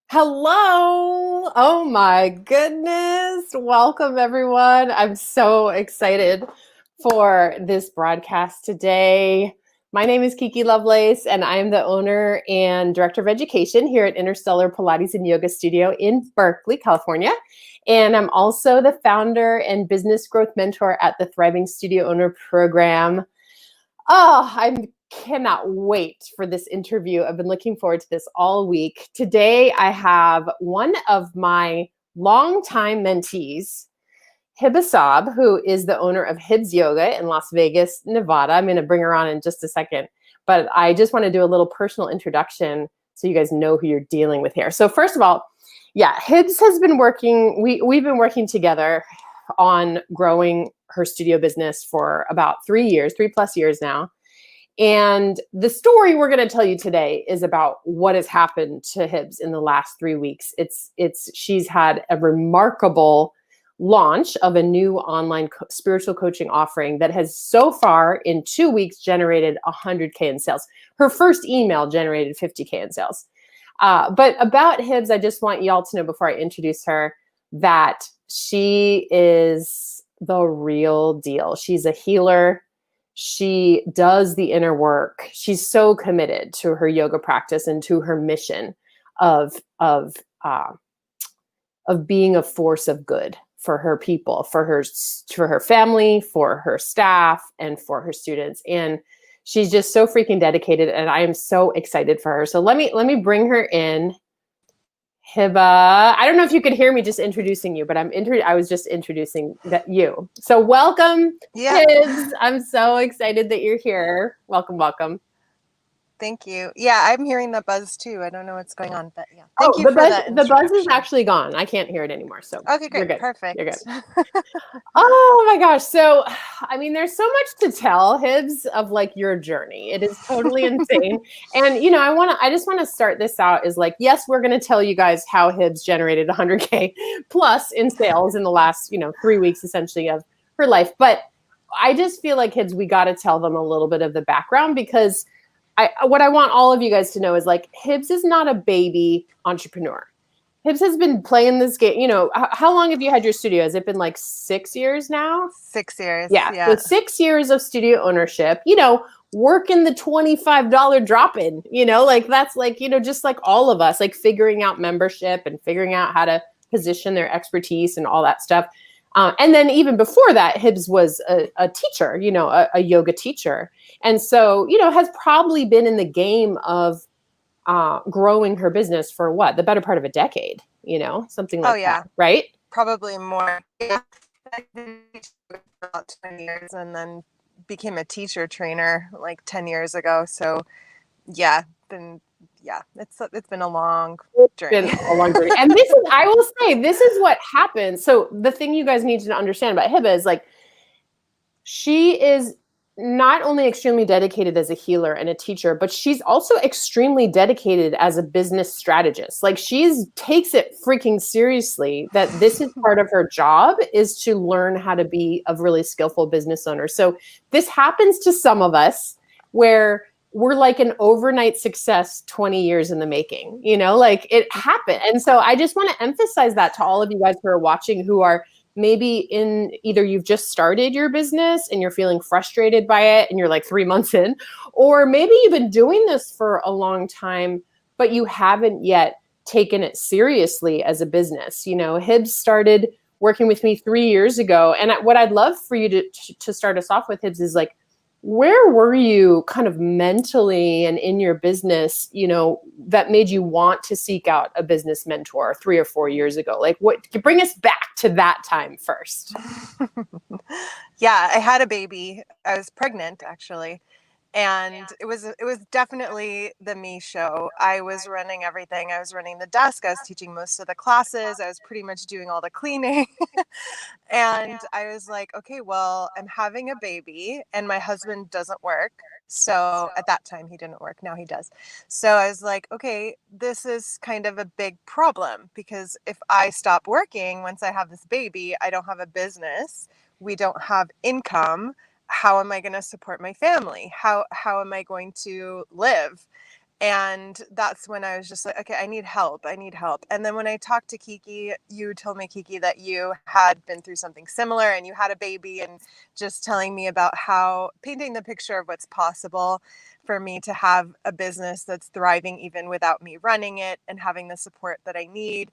Hello. Oh my goodness. Welcome, everyone. I'm so excited for this broadcast today. My name is Kiki Lovelace, and I am the owner and director of education here at Interstellar Pilates and Yoga Studio in Berkeley, California. And I'm also the founder and business growth mentor at the Thriving Studio Owner Program. Oh, I cannot wait for this interview. I've been looking forward to this all week. Today, I have one of my longtime mentees, Heba, who is the owner of Hibs Yoga in Las Vegas, Nevada. I'm going to bring her on in just a second, but I just want to do a little personal introduction so you guys know who you're dealing with here. So first of all, yeah, Hibs has been working, we've been working together on growing her studio business for about 3 years, 3+ years now. And the story we're going to tell you today is about what has happened to Hibs in the last 3 weeks. She's had a remarkable launch of a new online spiritual coaching offering that has so far in 2 weeks generated 100K in sales. Her first email generated 50K in sales. But about Hibs, I just want y'all to know before I introduce her that she is the real deal. She's a healer. She does the inner work. She's so committed to her yoga practice and to her mission of being a force of good for her people, for her family, for her staff, and for her students. And she's just so freaking dedicated, and I am so excited for her. So let me bring her in. Heba, I don't know if you could hear me just introducing you, but I was just introducing you. So welcome, Yeah. Hibs. I'm so excited that you're here. Welcome, welcome. Thank you. Yeah, I'm hearing the buzz too. I don't know what's going on, but yeah. Thank Oh, you for that the buzz is introduction. actually gone. I can't hear it anymore. So Okay, you're great. good. You're good. Perfect. Oh my gosh. So, I mean, there's so much to tell, Hibs, of like your journey. It is totally insane. And, I just want to start this out is like, yes, we're going to tell you guys how Hibs generated 100K plus in sales in the last, 3 weeks essentially of her life. But I just feel like, Hibs, we got to tell them a little bit of the background because what I want all of you guys to know is like, Hibs is not a baby entrepreneur. Hibs has been playing this game. How long have you had your studio? Has it been like 6 years now? 6 years. Yeah. So Yeah. 6 years of studio ownership, working the $25 drop in, like that's like, just like all of us, like figuring out membership and figuring out how to position their expertise and all that stuff. And then even before that, Hibs was a teacher, a yoga teacher. And so, has probably been in the game of growing her business for what? The better part of a decade, something Oh like yeah. that, right? Probably more. Yeah. I did for about 20 years and then became a teacher trainer like 10 years ago. So yeah, it's been a long It's journey. been a long journey. And I will say, this is what happens. So the thing you guys need to understand about Hiba is like, she is not only extremely dedicated as a healer and a teacher, but she's also extremely dedicated as a business strategist. Like she's takes it freaking seriously that this is part of her job is to learn how to be a really skillful business owner. So this happens to some of us where we're like an overnight success 20 years in the making, like it happened. And so I just want to emphasize that to all of you guys who are watching, who are maybe in either you've just started your business and you're feeling frustrated by it and you're like 3 months in, or maybe you've been doing this for a long time, but you haven't yet taken it seriously as a business. Hibs started working with me 3 years ago. And what I'd love for you to start us off with, Hibs, is like, where were you kind of mentally and in your business, that made you want to seek out a business mentor 3 or 4 years ago? Like bring us back to that time first. Yeah, I had a baby. I was pregnant actually. And it was definitely the me show. I was running everything. I was running the desk. I was teaching most of the classes. I was pretty much doing all the cleaning. And I was like, okay, well, I'm having a baby and my husband doesn't work. So at that time he didn't work. Now he does. So I was like, okay, this is kind of a big problem because if I stop working once I have this baby, I don't have a business. We don't have income. How am I going to support my family? How am I going to live? And that's when I was just like, okay, I need help. I need help. And then when I talked to Kiki, you told me, Kiki, that you had been through something similar and you had a baby, and just telling me about how painting the picture of what's possible for me to have a business that's thriving even without me running it and having the support that I need.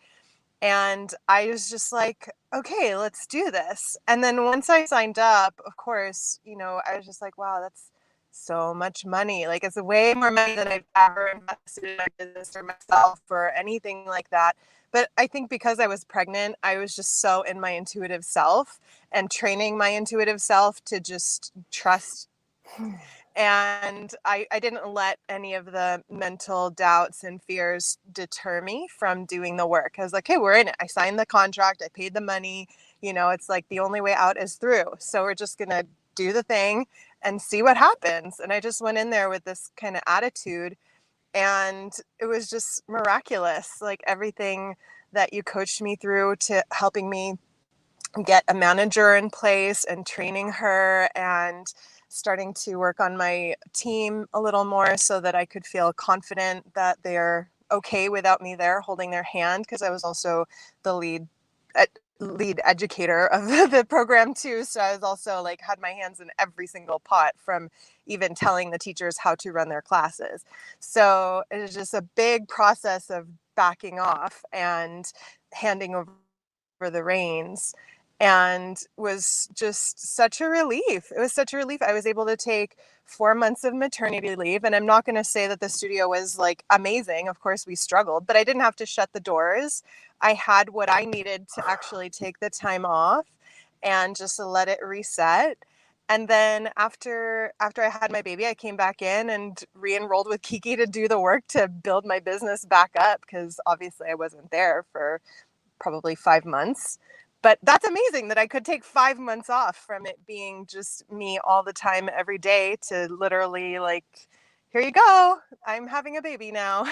And I was just like, okay, let's do this. And then once I signed up, of course, I was just like, wow, that's so much money. Like, it's way more money than I've ever invested in my business or myself or anything like that. But I think because I was pregnant, I was just so in my intuitive self and training my intuitive self to just trust. And I didn't let any of the mental doubts and fears deter me from doing the work. I was like, hey, we're in it. I signed the contract. I paid the money. It's like the only way out is through. So we're just going to do the thing and see what happens. And I just went in there with this kind of attitude. And it was just miraculous. Like, everything that you coached me through to helping me get a manager in place and training her and starting to work on my team a little more so that I could feel confident that they're okay without me there holding their hand, because I was also the lead educator of the program too. So I was also like had my hands in every single pot, from even telling the teachers how to run their classes. So it was just a big process of backing off and handing over the reins, and was just such a relief. It was such a relief. I was able to take 4 months of maternity leave. And I'm not going to say that the studio was like amazing. Of course, we struggled, but I didn't have to shut the doors. I had what I needed to actually take the time off and just to let it reset. And then after I had my baby, I came back in and re-enrolled with Kiki to do the work to build my business back up, because obviously I wasn't there for probably 5 months. But that's amazing that I could take 5 months off from it being just me all the time, every day, to literally like, here you go, I'm having a baby now.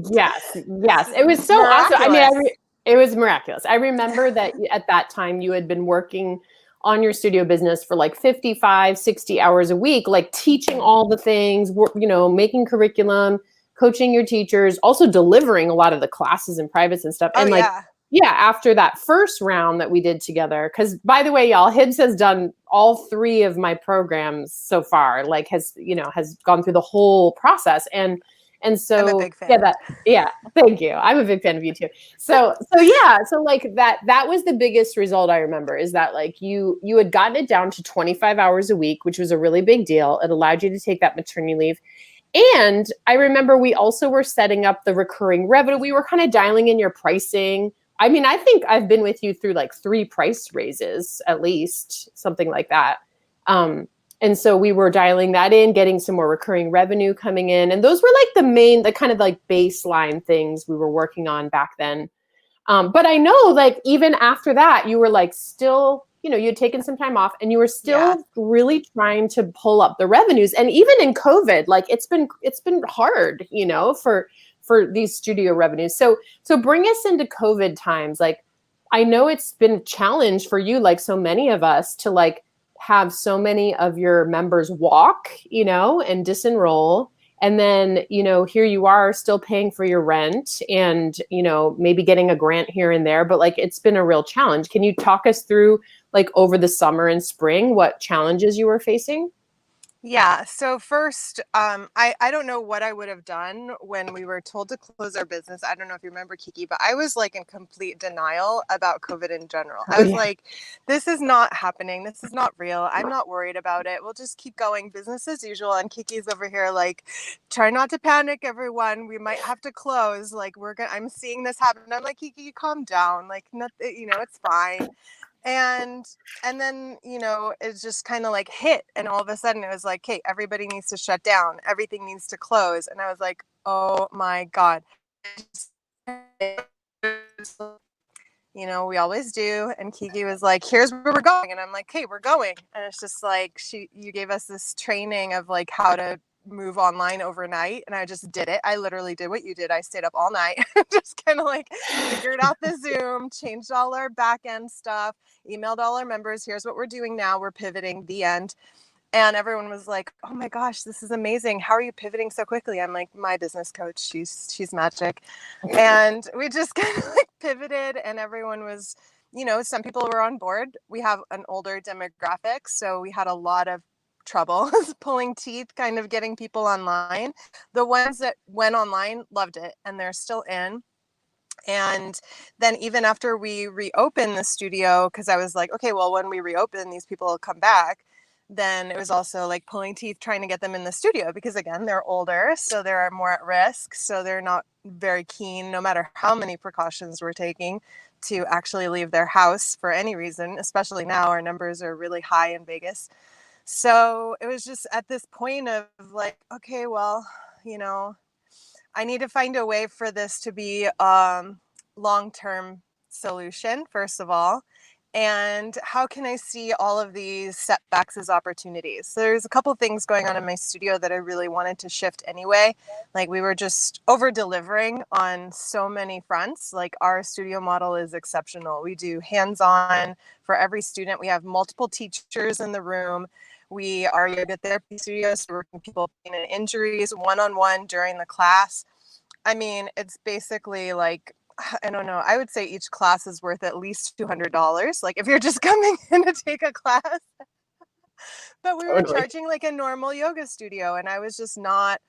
Yes, It's yes. It was so awesome. I mean, miraculous. it was miraculous. I remember that at that time you had been working on your studio business for like 55, 60 hours a week, like teaching all the things, making curriculum, coaching your teachers, also delivering a lot of the classes and privates and stuff. Oh And like, yeah. yeah, after that first round that we did together, because by the way, y'all, Hibbs has done all 3 of my programs so far, like has gone through the whole process. And I'm a so, big fan. thank you. I'm a big fan of you too. So yeah, so like that was the biggest result I remember, is that like you had gotten it down to 25 hours a week, which was a really big deal. It allowed you to take that maternity leave. And I remember we also were setting up the recurring revenue. We were kind of dialing in your pricing. I mean, I think I've been with you through like 3 price raises, at least, something like that. And so we were dialing that in, getting some more recurring revenue coming in. And those were like the kind of like baseline things we were working on back then. But I know like even after that, you were like still, you had taken some time off and you were still really trying to pull up the revenues. And even in COVID, like it's been hard, for these studio revenues. So bring us into COVID times. Like, I know it's been a challenge for you, like so many of us, to like have so many of your members walk, and disenroll. And then, here you are still paying for your rent and, maybe getting a grant here and there, but like, it's been a real challenge. Can you talk us through like over the summer and spring, what challenges you were facing? Yeah. So first, I don't know what I would have done when we were told to close our business. I don't know if you remember, Kiki, but I was like in complete denial about COVID in general. I Oh was yeah. like, this is not happening. This is not real. I'm not worried about it. We'll just keep going business as usual. And Kiki's over here like, try not to panic, everyone. We might have to close. Like, I'm seeing this happen. I'm like, Kiki, calm down. Like, nothing, it's fine. And then it just kind of like hit, and all of a sudden it was like, hey, everybody needs to shut down, everything needs to close. And I was like, oh my god. We always do. And Kiki was like, here's where we're going. And I'm like, hey, we're going. And it's just like, you gave us this training of like how to move online overnight. And I just did it. I literally did what you did. I stayed up all night, just kind of like figured out the Zoom, changed all our back end stuff, emailed all our members. Here's what we're doing now. We're pivoting, the end. And everyone was like, "Oh my gosh, this is amazing. How are you pivoting so quickly?" I'm like, "My business coach, she's magic." And we just kind of like pivoted, and everyone was, some people were on board. We have an older demographic, so we had a lot of trouble pulling teeth, kind of getting people online. The ones that went online loved it, and they're still in. And then even after we reopened the studio, because I was like, okay, well, when we reopen, these people will come back. Then it was also like pulling teeth trying to get them in the studio because, again, they're older, so they're more at risk. So they're not very keen, no matter how many precautions we're taking, to actually leave their house for any reason, especially now our numbers are really high in Vegas. So it was just at this point of like, okay, well, you know, I need to find a way for this to be long-term solution, first of all. And how can I see all of these setbacks as opportunities? So there's a couple things going on in my studio that I really wanted to shift anyway. Like we were just over delivering on so many fronts. Like our studio model is exceptional. We do hands-on for every student. We have multiple teachers in the room. We are yoga therapy studios, so working people pain and injuries one-on-one during the class. I mean, it's basically like, I don't know, I would say each class is worth at least $200. Like if you're just coming in to take a class. But we were Totally. charging like a normal yoga studio, and I was just not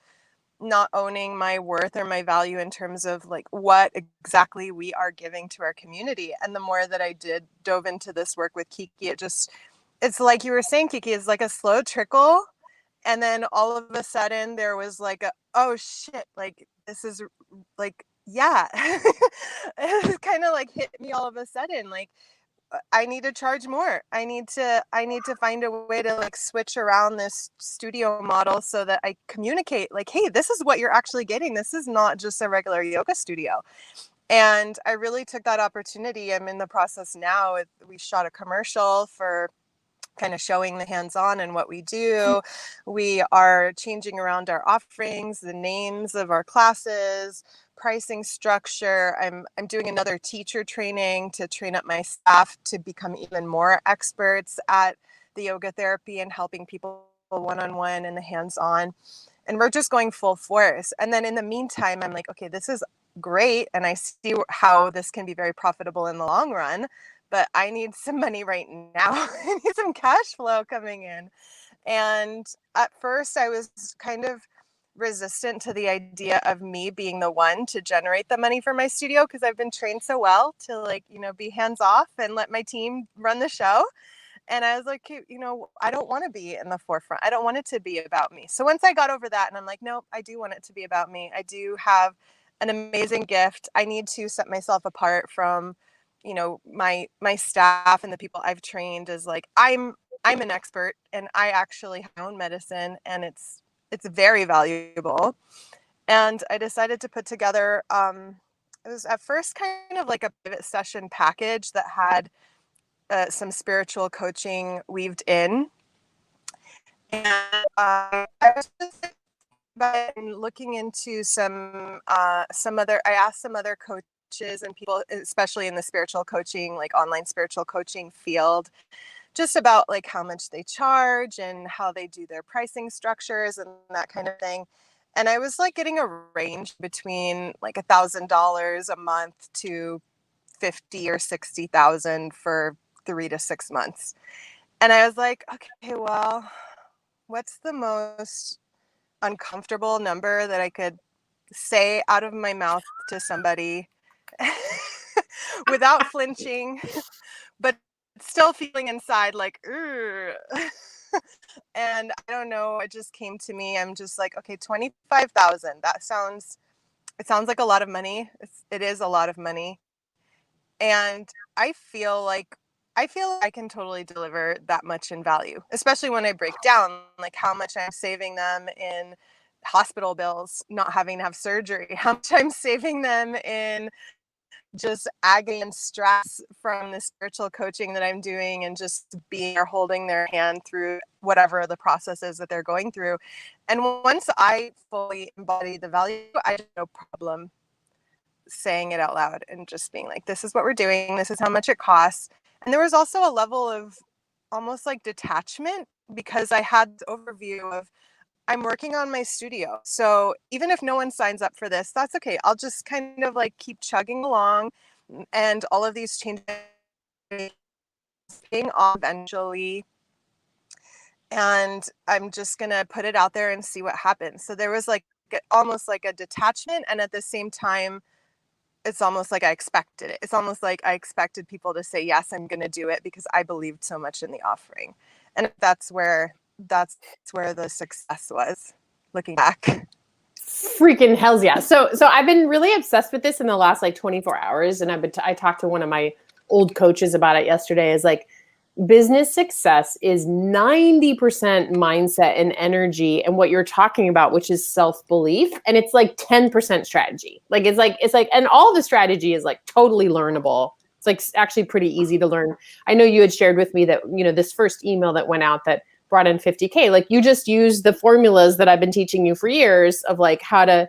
owning my worth or my value in terms of like what exactly we are giving to our community. And the more that I dove into this work with Kiki, it's like you were saying, Kiki, it's like a slow trickle. And then all of a sudden there was like oh shit, like this is like, yeah. It kind of like hit me all of a sudden, like I need to charge more. I need to find a way to like switch around this studio model so that I communicate like, hey, this is what you're actually getting. This is not just a regular yoga studio. And I really took that opportunity. I'm in the process now. We shot a commercial for kind of showing the hands-on and what we do. We are changing around our offerings, the names of our classes, pricing structure. I'm doing another teacher training to train up my staff to become even more experts at the yoga therapy and helping people one-on-one and the hands-on. And we're just going full force. And then in the meantime, I'm like, okay, this is great. And I see how this can be very profitable in the long run, but I need some money right now. I need some cash flow coming in. And at first I was kind of resistant to the idea of me being the one to generate the money for my studio because I've been trained so well to like, be hands off and let my team run the show. And I was like, I don't want to be in the forefront. I don't want it to be about me. So once I got over that and I'm like, nope, I do want it to be about me. I do have an amazing gift. I need to set myself apart from, my staff and the people I've trained as like, I'm an expert and I actually have my own medicine and it's very valuable. And I decided to put together, it was at first kind of like a pivot session package that had some spiritual coaching weaved in. And I was just looking into some other, I asked some other coaches and people, especially in the spiritual coaching, like online spiritual coaching field, just about like how much they charge and how they do their pricing structures and that kind of thing. And I was like getting a range between like $1,000 a month to 50 or 60,000 for 3 to 6 months. And I was like, okay, well, what's the most uncomfortable number that I could say out of my mouth to somebody without flinching, but still feeling inside like, and I don't know, it just came to me. I'm just like, okay, 25,000. It sounds like a lot of money. It is a lot of money. And I feel I can totally deliver that much in value, especially when I break down like how much I'm saving them in hospital bills, not having to have surgery, how much I'm saving them in just agony and stress from the spiritual coaching that I'm doing and just being or holding their hand through whatever the process is that they're going through. And once I fully embody the value, I have no problem saying it out loud and just being like, this is what we're doing. This is how much it costs. And there was also a level of almost like detachment because I had this overview of I'm working on my studio. So even if no one signs up for this, that's okay. I'll just kind of like keep chugging along, and all of these changes being off eventually. And I'm just going to put it out there and see what happens. So there was like almost like a detachment. And at the same time, it's almost like I expected it. It's almost like I expected people to say, yes, I'm going to do it because I believed so much in the offering. And that's where the success was, looking back. Freaking hells yeah. So I've been really obsessed with this in the last like 24 hours. And I talked to one of my old coaches about it yesterday, is like, business success is 90% mindset and energy and what you're talking about, which is self-belief. And it's like 10% strategy. Like, it's like, and all the strategy is like totally learnable. It's like actually pretty easy to learn. I know you had shared with me that, this first email that went out that brought in 50K, like you just use the formulas that I've been teaching you for years of like how to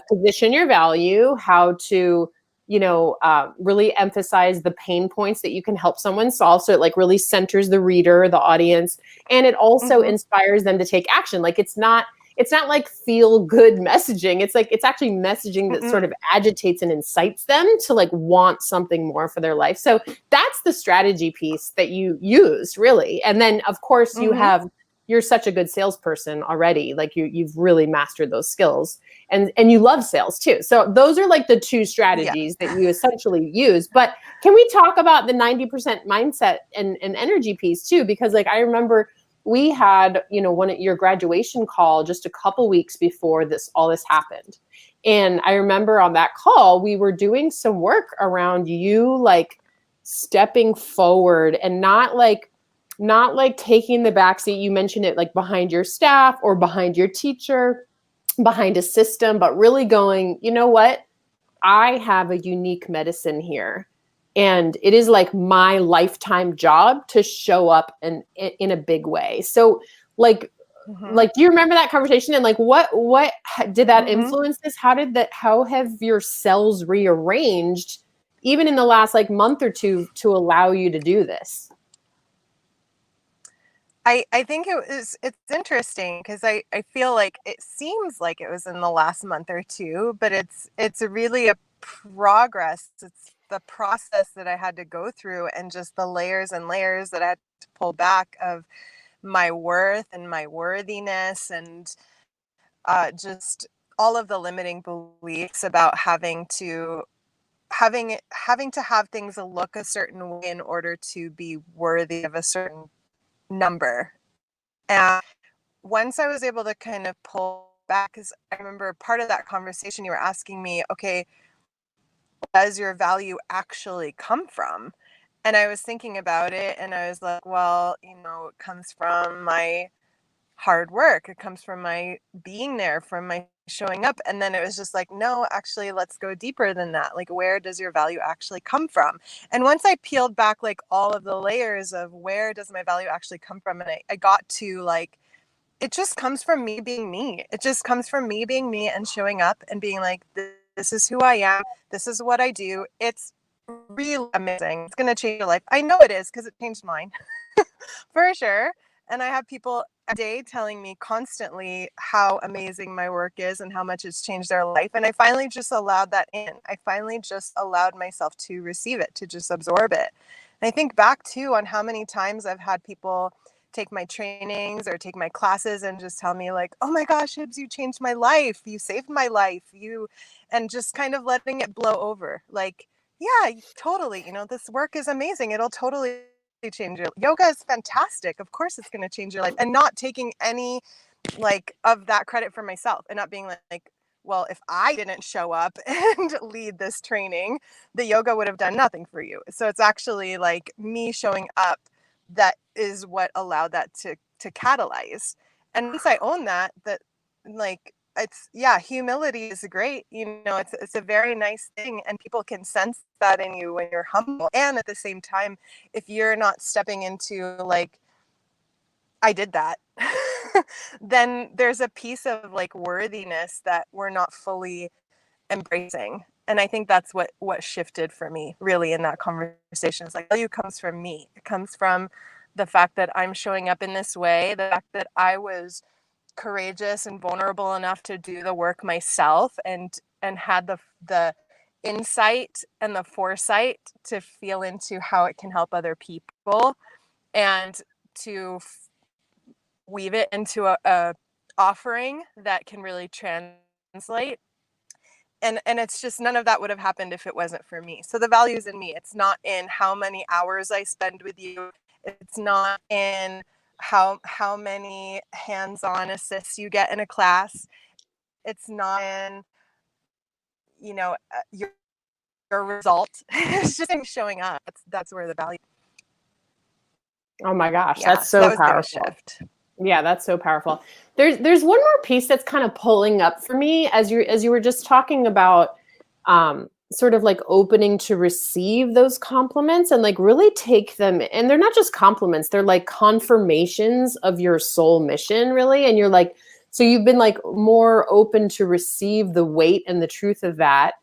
position your value, how to really emphasize the pain points that you can help someone solve. So it like really centers the reader, the audience, and it also inspires them to take action. Like it's not like feel good messaging. It's like, it's actually messaging that sort of agitates and incites them to like want something more for their life. So that's the strategy piece that you use really. And then of course you're such a good salesperson already. Like you've really mastered those skills. And you love sales too. So those are like the two strategies that you essentially use. But can we talk about the 90% mindset and energy piece too? Because like, I remember we had, one at your graduation call just a couple weeks before all this happened. And I remember on that call, we were doing some work around you, like stepping forward and not like taking the backseat. You mentioned it like behind your staff or behind your teacher, behind a system, but really going, you know what? I have a unique medicine here. And it is like my lifetime job to show up in a big way. So like, do you remember that conversation? And like, what did that influence this? How have your cells rearranged even in the last like month or two to allow you to do this? I think it's interesting because I feel like it seems like it was in the last month or two, but it's really a progress. It's the process that I had to go through, and just the layers and layers that I had to pull back of my worth and my worthiness, and just all of the limiting beliefs about having to have things look a certain way in order to be worthy of a certain number. And once I was able to kind of pull back, because I remember part of that conversation, you were asking me, okay, does your value actually come from? And I was thinking about it, and I was like, well, it comes from my hard work. It comes from my being there, from my showing up. And then it was just like, no, actually, let's go deeper than that. Like, where does your value actually come from? And once I peeled back like all of the layers of where does my value actually come from, and I got to like, it just comes from me being me. It just comes from me being me and showing up and being like, this is who I am. This is what I do. It's really amazing. It's going to change your life. I know it is because it changed mine for sure. And I have people a day telling me constantly how amazing my work is and how much it's changed their life. And I finally just allowed that in. I finally just allowed myself to receive it, to just absorb it. And I think back too on how many times I've had people take my trainings or take my classes and just tell me like, oh my gosh, Hibs, you changed my life. You saved my life. And just kind of letting it blow over. Like, yeah, totally. This work is amazing. It'll totally change your yoga is fantastic. Of course it's going to change your life, and not taking any like of that credit for myself, and not being like, well, if I didn't show up and lead this training, the yoga would have done nothing for you. So it's actually like me showing up that is what allowed that to catalyze. And once I own that like, it's, yeah, humility is great. It's a very nice thing, and people can sense that in you when you're humble. And at the same time, if you're not stepping into like, I did that, then there's a piece of like worthiness that we're not fully embracing. And I think that's what shifted for me really in that conversation. It's like, value comes from me. It comes from the fact that I'm showing up in this way, the fact that I was courageous and vulnerable enough to do the work myself, and had the insight and the foresight to feel into how it can help other people, and to weave it into a offering that can really translate. And it's just, none of that would have happened if it wasn't for me. So the value is in me. It's not in how many hours I spend with you. It's not in how many hands-on assists you get in a class. It's not in, your result. It's just in showing up. That's where the value. Oh my gosh, Yeah, that's so so that was a powerful. shift. Yeah, that's so powerful. There's one more piece that's kind of pulling up for me as you were just talking about sort of like opening to receive those compliments and like really take them. And they're not just compliments, they're like confirmations of your soul mission, really. And you're like, so you've been like more open to receive the weight and the truth of that.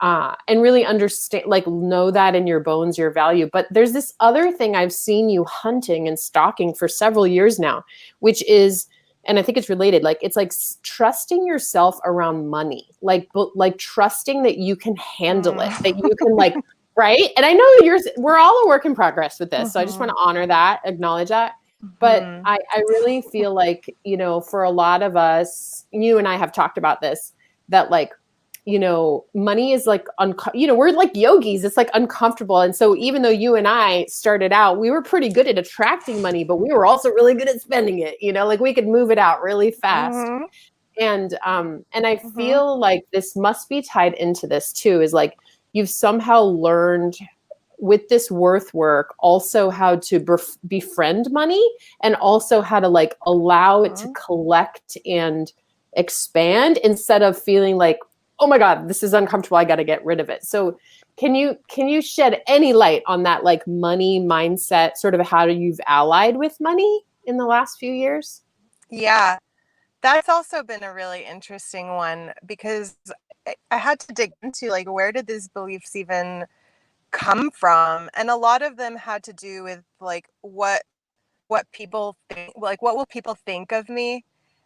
And really understand, like, know that in your bones, your value. But there's this other thing I've seen you hunting and stalking for several years now, which is, and I think it's related, like, it's like trusting yourself around money, like trusting that you can handle it, that you can like, right? And I know we're all a work in progress with this. So I just want to honor that, acknowledge that. But I really feel like, for a lot of us, you and I have talked about this, that like, money is like, we're like yogis. It's like uncomfortable. And so even though you and I started out, we were pretty good at attracting money, but we were also really good at spending it, like we could move it out really fast. And I feel like this must be tied into this too, is like, you've somehow learned with this worth work also how to befriend money, and also how to like allow it to collect and expand, instead of feeling like, oh my God, this is uncomfortable, I got to get rid of it. So can you shed any light on that, like, money mindset, sort of how you've allied with money in the last few years? Yeah, that's also been a really interesting one, because I had to dig into, like, where did these beliefs even come from? And a lot of them had to do with like what people think, like, what will people think of me?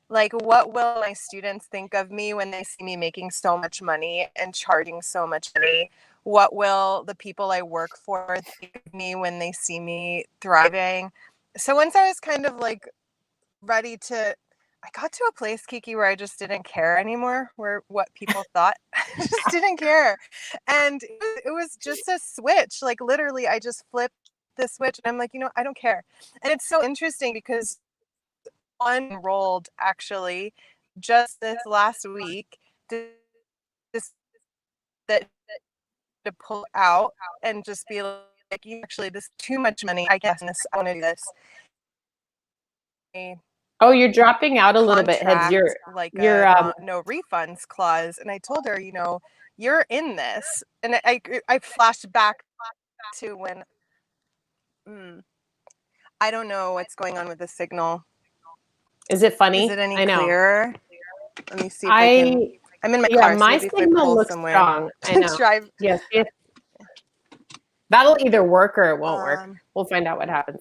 Like, what will my students think of me when they see me making so much money and charging so much money? What will the people I work for think of me when they see me thriving? So once I was kind of like ready to, I got to a place, Kiki, where I just didn't care anymore, where what people thought. I just didn't care. And it was just a switch. Like, literally, I just flipped the switch, and I'm like, I don't care. And it's so interesting because enrolled actually just this last week, this that to pull out and just be like, you actually, this is too much money, I guess, and this, I want to do this. Oh, you're dropping out a little bit, Heads. Contract, like a no refunds clause. And I told her, you're in this. And I flashed back to when, I don't know what's going on with the signal. Is it funny? Is it any I know. clearer? Let me see if I can. I'm in my car, so my maybe if I signal pull looks somewhere. strong. I know. Drive. Yes. That'll either work or it won't work. We'll find out what happens.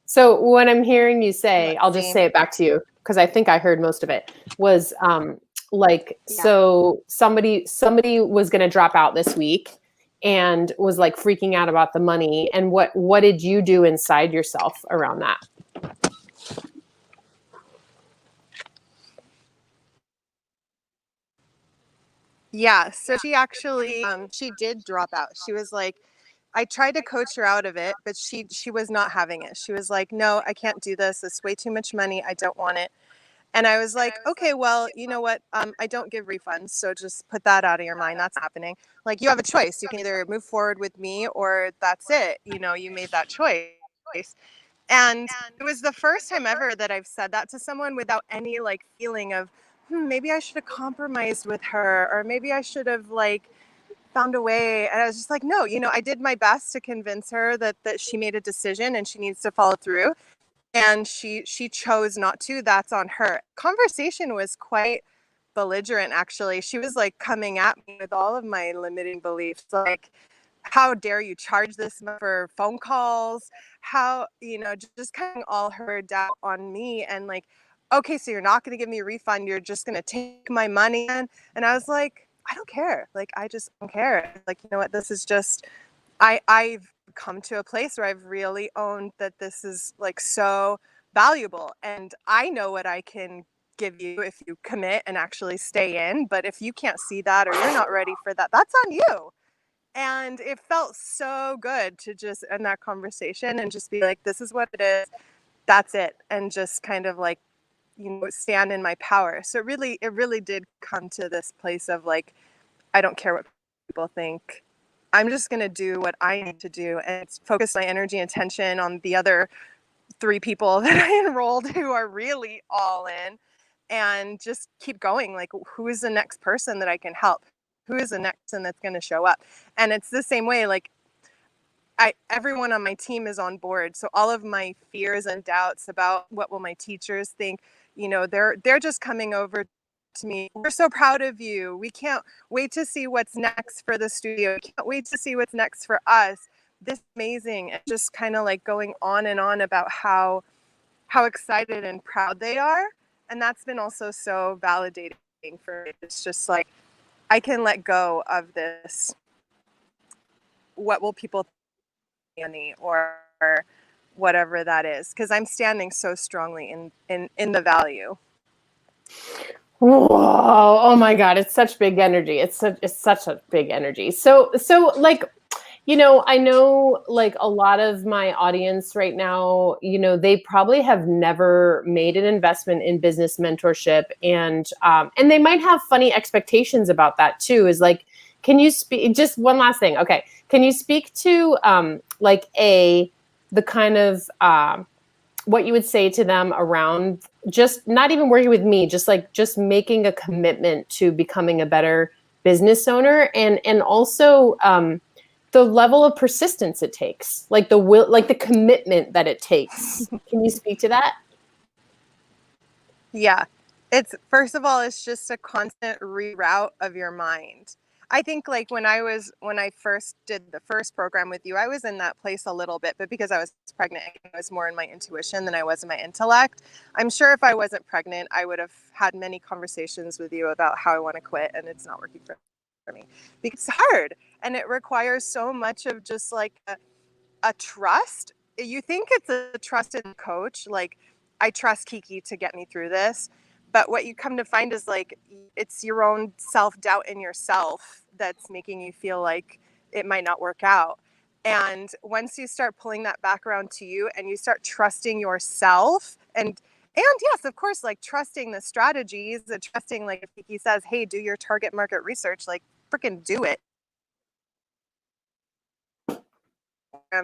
So what I'm hearing you say, I'll just say it back to you, because I think I heard most of it, was so somebody was going to drop out this week and was like freaking out about the money. And what did you do inside yourself around that? Yeah, so she actually, she did drop out. She was like, I tried to coach her out of it, but she was not having it. She was like, no, I can't do this. It's way too much money. I don't want it. And I was like, okay, well, you know what? I don't give refunds. So just put that out of your mind. That's happening. Like, you have a choice. You can either move forward with me, or that's it. You made that choice. And it was the first time ever that I've said that to someone without any like feeling of, maybe I should have compromised with her, or maybe I should have like found a way. And I was just like, no, I did my best to convince her that she made a decision and she needs to follow through. And she chose not to. That's on her. Conversation was quite belligerent, actually. She was like coming at me with all of my limiting beliefs. Like, how dare you charge this for phone calls? How, just kind of all her doubt on me and like, okay, so you're not going to give me a refund. You're just going to take my money in. And I was like, I don't care. Like, I just don't care. Like, you know what? This is just, I've come to a place where I've really owned that this is like so valuable. And I know what I can give you if you commit and actually stay in. But if you can't see that or you're not ready for that, that's on you. And it felt so good to just end that conversation and just be like, this is what it is. That's it. And just kind of like, stand in my power. So it really did come to this place of like, I don't care what people think. I'm just going to do what I need to do and focus my energy and attention on the other 3 people that I enrolled who are really all in, and just keep going. Like, who is the next person that I can help? Who is the next person that's going to show up? And it's the same way, like, everyone on my team is on board. So all of my fears and doubts about what will my teachers think, they're just coming over to me. We're so proud of you. We can't wait to see what's next for the studio. We can't wait to see what's next for us. This is amazing. And just kind of like going on and on about how excited and proud they are. And that's been also so validating for me. It's just like, I can let go of this, what will people think of me, or whatever that is, because I'm standing so strongly in the value. Whoa. Oh my God. It's such big energy. It's such a big energy. So like, I know like a lot of my audience right now, they probably have never made an investment in business mentorship, and they might have funny expectations about that too. Is like, can you speak, just one last thing. Okay. Can you speak to like the kind of what you would say to them around just not even working with me, just making a commitment to becoming a better business owner, and also the level of persistence it takes, like the will, like the commitment that it takes. Can you speak to that? Yeah. First of all, it's just a constant reroute of your mind. I think like when I first did the first program with you, I was in that place a little bit, but because I was pregnant, I was more in my intuition than I was in my intellect. I'm sure if I wasn't pregnant, I would have had many conversations with you about how I want to quit, and it's not working for me. Because it's hard, and it requires so much of just like a trust. You think it's a trusted coach, like, I trust Kiki to get me through this. But what you come to find is like, it's your own self-doubt in yourself that's making you feel like it might not work out. And once you start pulling that back around to you and you start trusting yourself, and yes, of course, like trusting the strategies, trusting, like if Kiki says, hey, do your target market research, like freaking do it.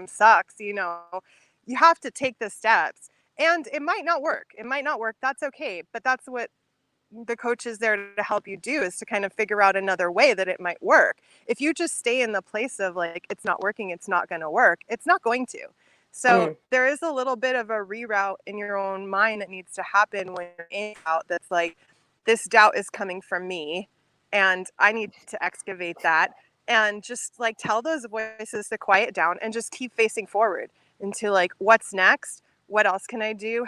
Sucks, you have to take the steps, and it might not work. That's okay. But that's what the coach is there to help you do, is to kind of figure out another way that it might work. If you just stay in the place of like, it's not working, it's not going to work, it's not going to. So there is a little bit of a reroute in your own mind that needs to happen when you're in doubt. That's like, this doubt is coming from me, and I need to excavate that. And just like tell those voices to quiet down and just keep facing forward into like, what's next? What else can I do?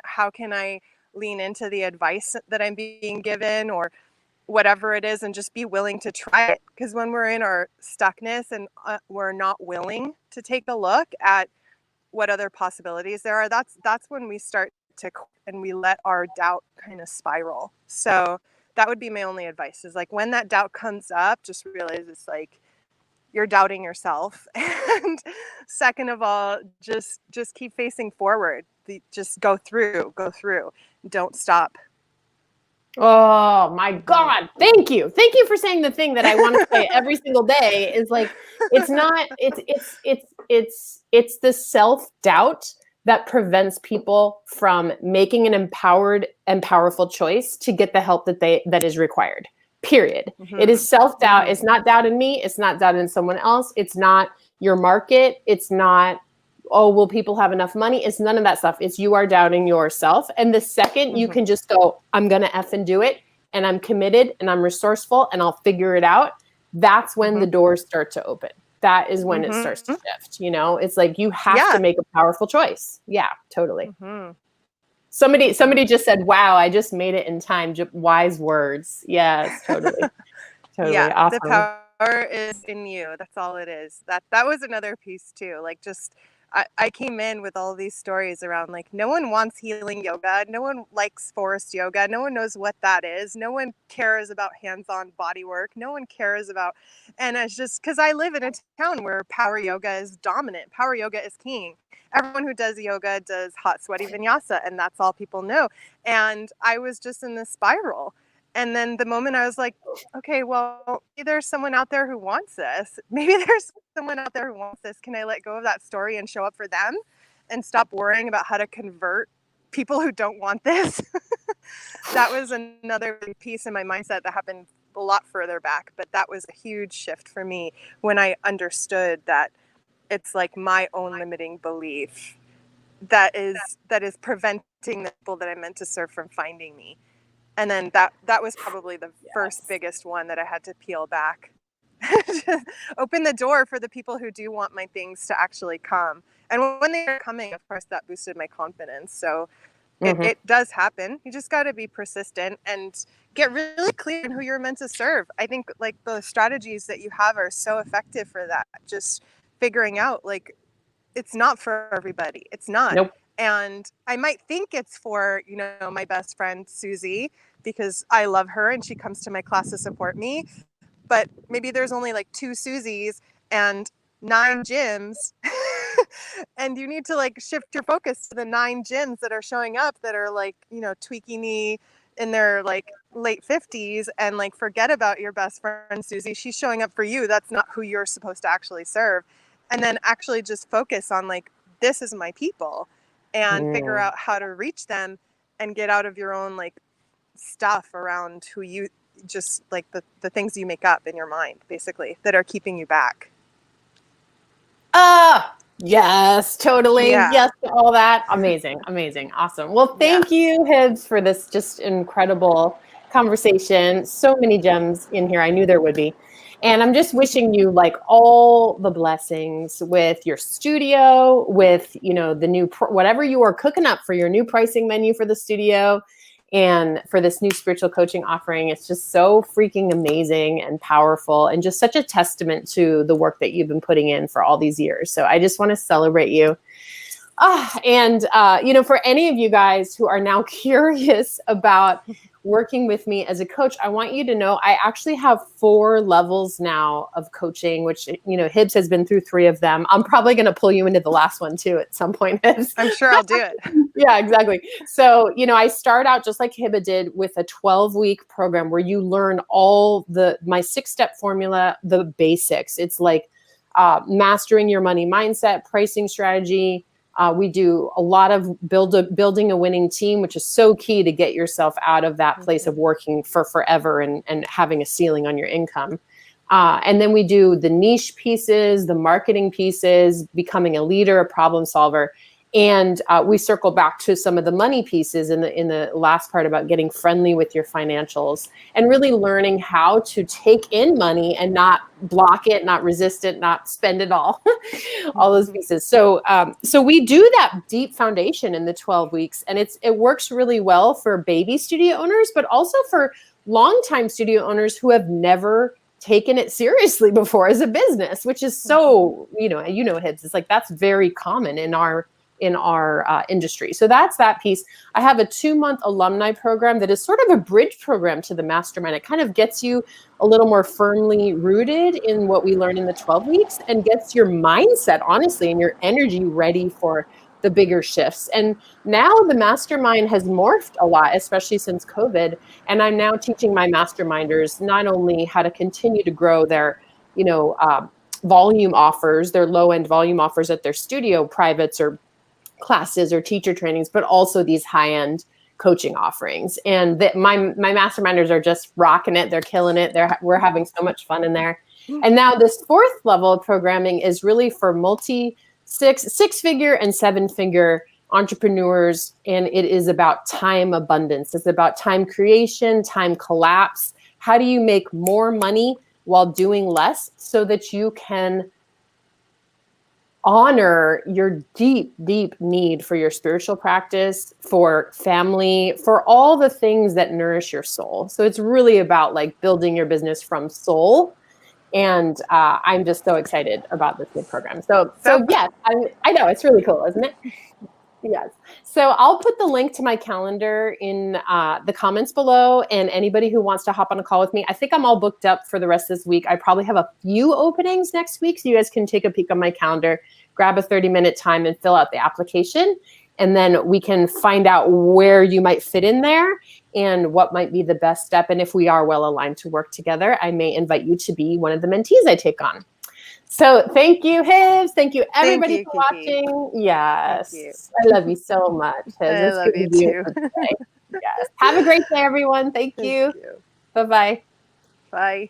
How can I lean into the advice that I'm being given, or whatever it is, and just be willing to try it? Because when we're in our stuckness and we're not willing to take a look at what other possibilities there are, that's when we start to quit and we let our doubt kind of spiral. So that would be my only advice, is like, when that doubt comes up, just realize it's like you're doubting yourself. And second of all, just keep facing forward. Just go through. Don't stop. Oh my God. Thank you. Thank you for saying the thing that I want to say every single day, is like, it's the self-doubt that prevents people from making an empowered and powerful choice to get the help that is required. Period. Mm-hmm. It is self-doubt. Mm-hmm. It's not doubt in me. It's not doubt in someone else. It's not your market. It's not, oh, will people have enough money? It's none of that stuff. It's you are doubting yourself. And the second you can just go, I'm going to effing do it, and I'm committed and I'm resourceful and I'll figure it out, that's when the doors start to open. that is when it starts to shift. You know, it's like you have to make a powerful choice. Yeah, totally. Somebody just said, wow, I just made it in time. Wise words. Yes, totally. Totally. Awesome. The power is in you. That's all it is. That was another piece too. Like just I came in with all these stories around like no one wants healing yoga. No one likes forest yoga. No one knows what that is. No one cares about hands-on body work. No one cares about, and it's just because I live in a town where power yoga is dominant. Power yoga is king. Everyone who does yoga does hot, sweaty vinyasa, and that's all people know. And I was just in this spiral. And then the moment I was like, okay, well, maybe there's someone out there who wants this. Maybe there's someone out there who wants this. Can I let go of that story and show up for them and stop worrying about how to convert people who don't want this? That was another piece in my mindset that happened a lot further back. But that was a huge shift for me when I understood that it's like my own limiting belief that is preventing the people that I'm meant to serve from finding me. And then that was probably the first biggest one that I had to peel back. Open the door for the people who do want my things to actually come. And when they are coming, of course, that boosted my confidence. So it does happen. You just got to be persistent and get really clear on who you're meant to serve. I think like the strategies that you have are so effective for that. Just figuring out like it's not for everybody. It's not. Nope. And I might think it's for, you know, my best friend, Susie, because I love her and she comes to my class to support me. But maybe there's only like 2 Susies and 9 gyms. And you need to like shift your focus to the 9 gyms that are showing up that are like, you know, tweaking me in their like late 50s and like forget about your best friend, Susie. She's showing up for you. That's not who you're supposed to actually serve. And then actually just focus on like, this is my people. And figure out how to reach them and get out of your own like stuff around who you just like the things you make up in your mind, basically, that are keeping you back. Yes, totally. Yeah. Yes to all that. Amazing. Amazing. Awesome. Well, thank you, Hibs, for this just incredible conversation. So many gems in here. I knew there would be. And I'm just wishing you like all the blessings with your studio, with, you know, the new, whatever you are cooking up for your new pricing menu for the studio and for this new spiritual coaching offering. It's just so freaking amazing and powerful and just such a testament to the work that you've been putting in for all these years. So I just want to celebrate you. And you know, for any of you guys who are now curious about working with me as a coach, I want you to know I actually have 4 levels now of coaching, which, you know, Hibs has been through 3 of them. I'm probably going to pull you into the last one too at some point, Hibs. I'm sure I'll do it. Yeah, exactly. So, you know, I start out just like Heba did with a 12-week program where you learn all my 6-step formula, the basics. It's like mastering your money mindset, pricing strategy. We do a lot of building a winning team, which is so key to get yourself out of that place of working for forever and having a ceiling on your income. And then we do the niche pieces, the marketing pieces, becoming a leader, a problem solver. And we circle back to some of the money pieces in the last part about getting friendly with your financials and really learning how to take in money and not block it, not resist it, not spend it all, all those pieces. So we do that deep foundation in the 12 weeks, and it works really well for baby studio owners, but also for longtime studio owners who have never taken it seriously before as a business, which is so, Hibs, it's like that's very common in our industry. So that's that piece. I have a 2-month alumni program that is sort of a bridge program to the mastermind. It kind of gets you a little more firmly rooted in what we learn in the 12 weeks and gets your mindset, honestly, and your energy ready for the bigger shifts. And now the mastermind has morphed a lot, especially since COVID. And I'm now teaching my masterminders not only how to continue to grow their, volume offers, their low-end volume offers at their studio privates or classes or teacher trainings, but also these high-end coaching offerings. And my masterminders are just rocking it. They're killing it. We're having so much fun in there. And now this 4th level of programming is really for six-figure and 7-figure entrepreneurs. And it is about time abundance. It's about time creation, time collapse. How do you make more money while doing less so that you can honor your deep, deep need for your spiritual practice, for family, for all the things that nourish your soul. So it's really about like building your business from soul. And I'm just so excited about this new program. So yes, I know it's really cool, isn't it? Yes. So I'll put the link to my calendar in the comments below, and anybody who wants to hop on a call with me, I think I'm all booked up for the rest of this week. I probably have a few openings next week, so you guys can take a peek on my calendar, grab a 30-minute time and fill out the application, and then we can find out where you might fit in there and what might be the best step. And if we are well aligned to work together, I may invite you to be one of the mentees I take on. So thank you, Hibs. Thank you, everybody, for watching. Yes. I love you so much, Hibs. I love you too. Yes. Have a great day, everyone. Thank you. Bye-bye. Bye.